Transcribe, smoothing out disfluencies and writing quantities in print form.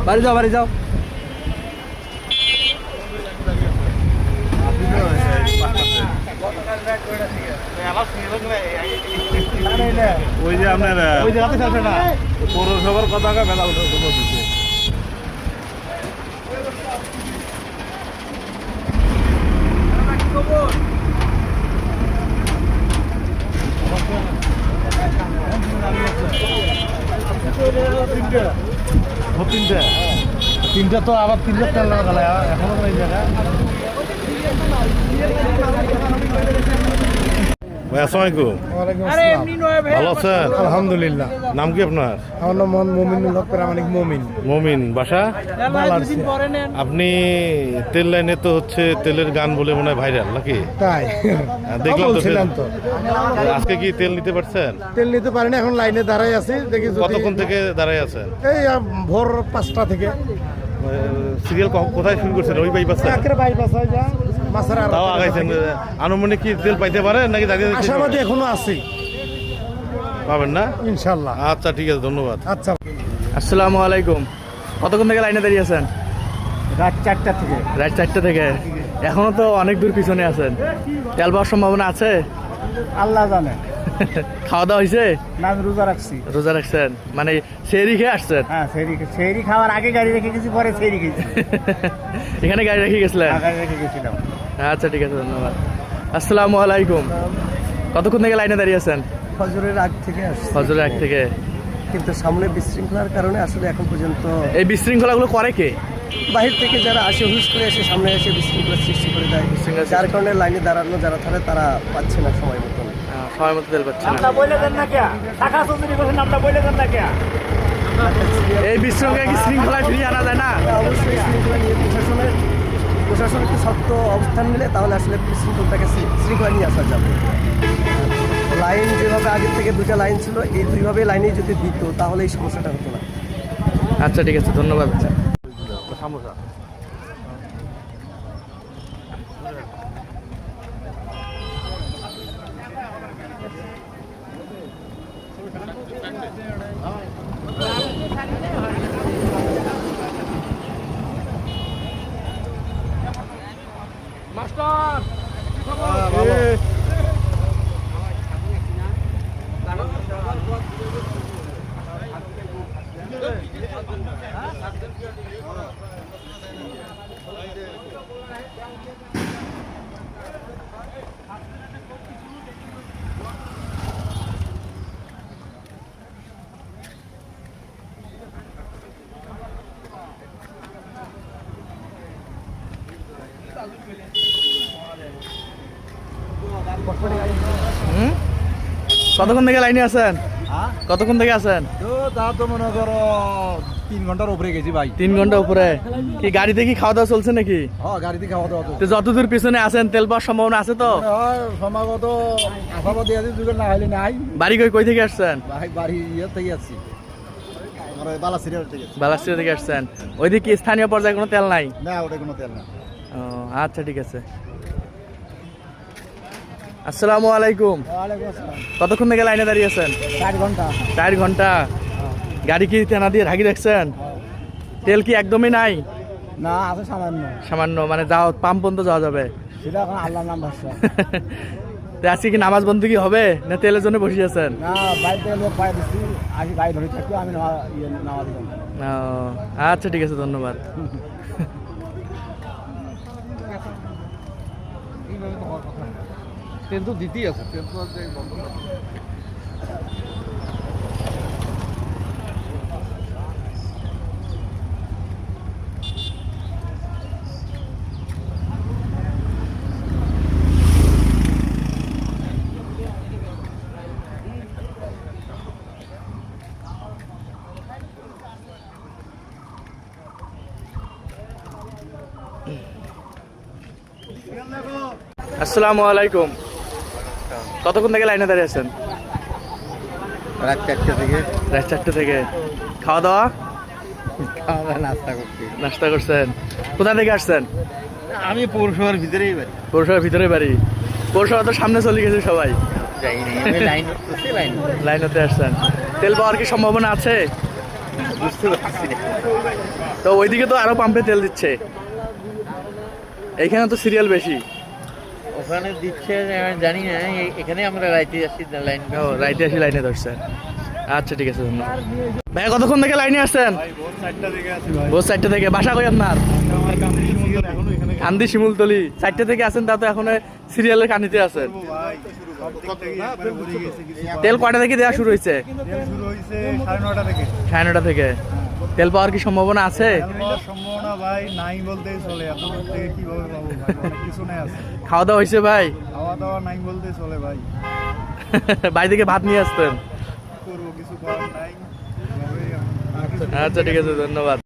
বাড়ি যাও বাড়ি যাও। ওই যে আপনার পৌরসভার কথা মেলা দিচ্ছে। তিনটা তো আবার 3 লাখ টাকা গেল এখনো এই জায়গা। ভাই আসসালামু আলাইকুম। ভালো আছেন? আলহামদুলিল্লাহ। নাম কি আপনার? আমার নাম মমিনুল হক প্রামাণিক মমিন। মমিন। বাসা? আপনি তেল লাইনে তো হচ্ছে তেলের গান বলে মনে হয় ভাইরাল নাকি? তাই দেখলাম তো। আজকে কি তেল নিতে পারছেন? তেল নিতে পারিনি, এখন লাইনে দাঁড়াই আছি। দেখি কতক্ষণ থেকে দাঁড়াই আছেন? এই ভোর 5টা থেকে। সিরিয়াল কোথায় শুরু করছেন? ওই বাইপাসে? বাইপাস হয় যা মাছের তাও আগাইছেন। আনুমানিক কি তেল পাইতে পারে নাকি দাঁড়িয়ে আশাবাদী এখনো আছি, পাবেন না ইনশাল্লাহ। আচ্ছা ঠিক আছে, ধন্যবাদ। আচ্ছা, আসসালামু আলাইকুম। কতক্ষণ থেকে লাইনে দাঁড়িয়ে আছেন? রাত 4টা থেকে। রাত 4টা থেকে। এখনো তো অনেক দূর পিছনে আছেন। তেল পাওয়ার সম্ভাবনা আছে? আল্লাহ জানে। খাওয়া দাওয়া হয়েছে? না, আমি রোজা রাখছি। রোজা রাখছেন মানে সেহরি খেয়ে আসছেন? হ্যাঁ, সেহরি খাওয়ার আগে গাড়ি রেখে গেছি, পরে সেহরি খেয়েছি। এখানে গাড়ি রেখে গেছিলেন? গাড়ি রেখে গেছিলাম। আচ্ছা ঠিক আছে, ধন্যবাদ। আসসালামু আলাইকুম। কতক্ষণ থেকে লাইনে দাঁড়িয়ে আছেন? ফজরের আগ থেকে আসছি। ফজরের আগ থেকে। কিন্তু সামনে বিশৃঙ্খলার কারণে আসলে এখন পর্যন্ত এই বিশৃঙ্খলাগুলো করে কে? বাহির থেকে যারা আসে হুশ করে এসে সামনে এসে বিশৃঙ্খলা সৃষ্টি করে দেয়। যার কারণে লাইনে দাঁড়ানো যারা থাকে তারা পাচ্ছে না সময় মতন। সময় মতো তেল পাচ্ছে না। এই বিশৃঙ্খলা কি শৃঙ্খলায় ফিরিয়ে আনা যায় না? অবশ্যই শৃঙ্খলা নিয়ে প্রশাসন একটু শক্ত অবস্থান নিলে তাহলে আসলে বিশৃঙ্খলটাকে শৃঙ্খলা নিয়ে আসা যাবে। লাইন যেভাবে আগের থেকে 2টা লাইন ছিল, এই 2ভাবে লাইনেই যদি দিত তাহলে এই সমস্যাটা হতো না। আচ্ছা ঠিক আছে, ধন্যবাদ। কতক্ষণ থেকে লাইনে আছেন? কতক্ষণ থেকে আছেন? তা তো মনে করো 3 ঘন্টার উপরে গেছি ভাই। 3 ঘন্টা উপরে। কি গাড়িতে কি খাওয়া দাওয়া চলছে নাকি? হ্যাঁ, গাড়িতে খাওয়া দাওয়া তো। তো যতদূর পিছনে আছেন তেল পাওয়ার সম্ভাবনা আছে তো? সমাগত আশাবাদী আছে, যুগের না হইলে নাই। বাড়ি কই থেকে আসছেন? ভাই বাড়ি থেকে আসছি, আমরা বালাসিরিয়া থেকে আসছি। বালাসিয়া থেকে আসছেন। ওইদিকে কি স্থানীয় পর্যায়ে কোনো তেল নাই? না, ওটা কোনো তেল না। ও আচ্ছা ঠিক আছে। আসসালামু আলাইকুম। কতক্ষণ থেকে লাইনে দাঁড়িয়ে আছেন? 4 ঘন্টা। 4 ঘন্টা। গাড়ি কি তেনা দিয়ে ঢাকি রাখছেন? তেল কি একদমই নাই? না, আছে সামান্য। সামান্য মানে যাও পাম্প পর্যন্ত যাওয়া যাবে? সেটা এখন আল্লাহর নাম ভাষা। আজকে কি নামাজ বন্ধ কি হবে না তেলের জন্য বসে আছেন? না, বাইরে থেকে লোক পাই দিচ্ছি, আগে গাড়ি ধরে থাকতো, আমি নামাজ দিলাম। আচ্ছা ঠিক আছে, ধন্যবাদ। তেল তো দিতেই আছে, তেল তো বন্ধ। আসসালামু আলাইকুম। কতক্ষণ থেকে লাইনে দাঁড়িয়ে আছেন? রাত 4টা থেকে। রাত 4টা থেকে। খাওয়া দাওয়া? নাস্তা করছি। নাস্তা করছেন? কোথা থেকে আসছেন? আমি পৌরসভার ভিতরেই বাড়ি। পৌরসভার ভিতরে বাড়ি? পৌরসভা তো সামনে চলে গেছে সবাই। যাইনি, আমি লাইন লাইন হতে আসছেন। তেল পাওয়ার কি সম্ভাবনা আছে? তো ওইদিকে তো আরো পাম্পে তেল দিচ্ছে, এইখানে তো সিরিয়াল বেশি। ওখানে দিচ্ছে জানি না, এখানে আমরা রাইতে আসছি লাইন। ও রাইতে আসি লাইনে ধরছেন, আচ্ছা ঠিক আছে ধন্যবাদ। ভাই কতক্ষণ থেকে লাইনে আসছেন? ভোর 4টা থেকে। বাসা কই আপনার? কান্দি শিমুলতলি। 4টা থেকে আছেন, তা তো এখন সিরিয়ালের কান্দিতে আছেন। তেল কয়টা থেকে দেওয়া শুরু হয়েছে? 9:30 থেকে। তেল পাওয়ার কি সম্ভাবনা আছে? সম্ভাবনা ভাই নাই বলতেই চলে, এখন থেকে কিভাবে পাবো ভাই, অনেক কিছু নাই আছে। খাওয়া দাওয়া হয়েছে ভাই? খাওয়া দাওয়া নাই বলতেই চলে ভাই, বাড়ি থেকে ভাত নিয়ে আসতেন? করবো কিছু করার নাই। আচ্ছা ঠিক আছে ধন্যবাদ।